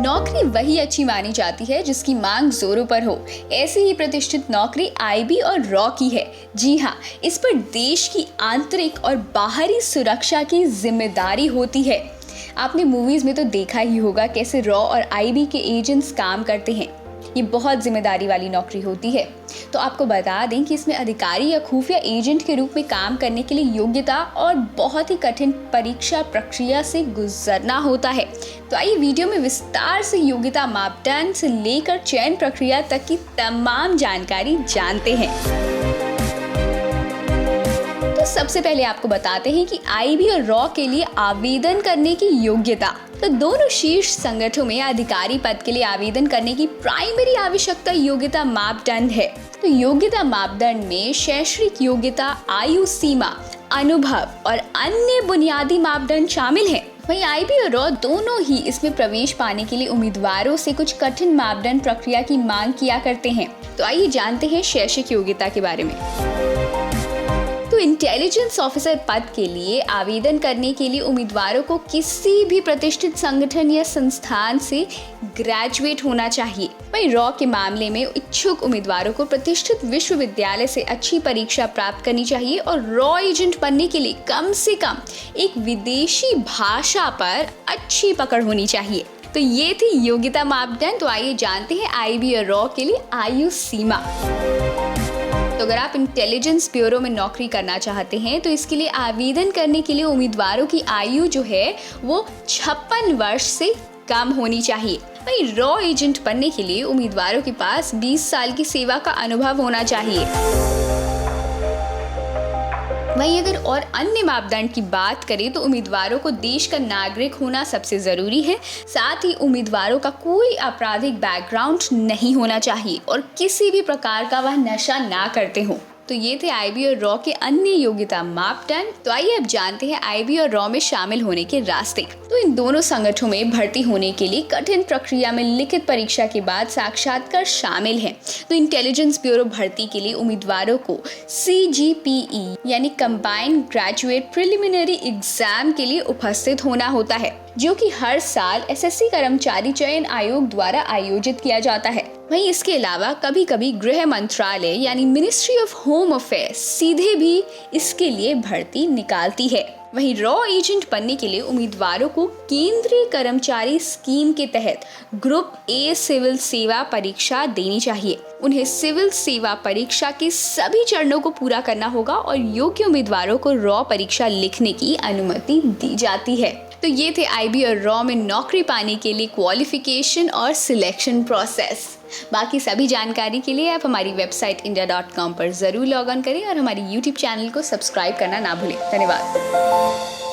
नौकरी वही अच्छी मानी जाती है जिसकी मांग जोरों पर हो। ऐसी ही प्रतिष्ठित नौकरी आईबी और रॉ की है। जी हाँ, इस पर देश की आंतरिक और बाहरी सुरक्षा की जिम्मेदारी होती है। आपने मूवीज में तो देखा ही होगा कैसे रॉ और आईबी के एजेंट्स काम करते हैं। ये बहुत जिम्मेदारी वाली नौकरी होती है। तो आपको बता दें कि इसमें अधिकारी या खुफिया एजेंट के रूप में काम करने के लिए योग्यता और बहुत ही कठिन परीक्षा प्रक्रिया से गुजरना होता है। तो आइए वीडियो में विस्तार से योग्यता मापदंड से लेकर चयन प्रक्रिया तक की तमाम जानकारी जानते हैं। तो सबसे पहले आपको बताते हैं कि आईबी और रॉ के लिए आवेदन करने की योग्यता। तो दोनों शीर्ष संगठनों में अधिकारी पद के लिए आवेदन करने की प्राइमरी आवश्यकता योग्यता मापदंड है। तो योग्यता मापदंड में शैक्षणिक योग्यता, आयु सीमा, अनुभव और अन्य बुनियादी मापदंड शामिल हैं। वहीं आईबी और रॉ दोनों ही इसमें प्रवेश पाने के लिए उम्मीदवारों से कुछ कठिन मापदंड प्रक्रिया की मांग किया करते हैं। तो आइए जानते हैं शैक्षिक योग्यता के बारे में। तो इंटेलिजेंस ऑफिसर पद के लिए आवेदन करने के लिए उम्मीदवारों को किसी भी प्रतिष्ठित संगठन या संस्थान से ग्रेजुएट होना चाहिए। वहीं रॉ के मामले में इच्छुक उम्मीदवारों को प्रतिष्ठित विश्वविद्यालय से अच्छी परीक्षा प्राप्त करनी चाहिए और रॉ एजेंट बनने के लिए कम से कम एक विदेशी भाषा पर अच्छी पकड़ होनी चाहिए। तो ये थी योग्यता मापदंड। तो आइए जानते हैं आईबी और रॉ के लिए आयु सीमा। तो अगर आप इंटेलिजेंस ब्यूरो में नौकरी करना चाहते हैं तो इसके लिए आवेदन करने के लिए उम्मीदवारों की आयु जो है वो 56 वर्ष से कम होनी चाहिए। वहीं रॉ एजेंट बनने के लिए उम्मीदवारों के पास 20 साल की सेवा का अनुभव होना चाहिए। वहीं अगर और अन्य मापदंड की बात करें तो उम्मीदवारों को देश का नागरिक होना सबसे जरूरी है। साथ ही उम्मीदवारों का कोई आपराधिक बैकग्राउंड नहीं होना चाहिए और किसी भी प्रकार का वह नशा ना करते हो। तो ये थे आईबी और रॉ के अन्य योग्यता मापदंड। तो आइए अब जानते हैं आईबी और रॉ में शामिल होने के रास्ते। तो इन दोनों संगठनों में भर्ती होने के लिए कठिन प्रक्रिया में लिखित परीक्षा के बाद साक्षात्कार शामिल है। तो इंटेलिजेंस ब्यूरो भर्ती के लिए उम्मीदवारों को CGPE यानी कंबाइंड ग्रेजुएट प्रिलिमिनरी एग्जाम के लिए उपस्थित होना होता है, जो कि हर साल SSC कर्मचारी चयन आयोग द्वारा आयोजित किया जाता है। वहीं इसके अलावा कभी कभी गृह मंत्रालय यानी मिनिस्ट्री ऑफ होम अफेयर्स सीधे भी इसके लिए भर्ती निकालती है। वहीं रॉ एजेंट बनने के लिए उम्मीदवारों को केंद्रीय कर्मचारी स्कीम के तहत ग्रुप A सिविल सेवा परीक्षा देनी चाहिए। उन्हें सिविल सेवा परीक्षा के सभी चरणों को पूरा करना होगा और योग्य उम्मीदवारों को रॉ परीक्षा लिखने की अनुमति दी जाती है। तो ये थे आईबी और रॉ में नौकरी पाने के लिए क्वालिफिकेशन और सिलेक्शन प्रोसेस। बाकी सभी जानकारी के लिए आप हमारी वेबसाइट india.com पर जरूर लॉग ऑन करें और हमारी YouTube चैनल को सब्सक्राइब करना ना भूलें। धन्यवाद।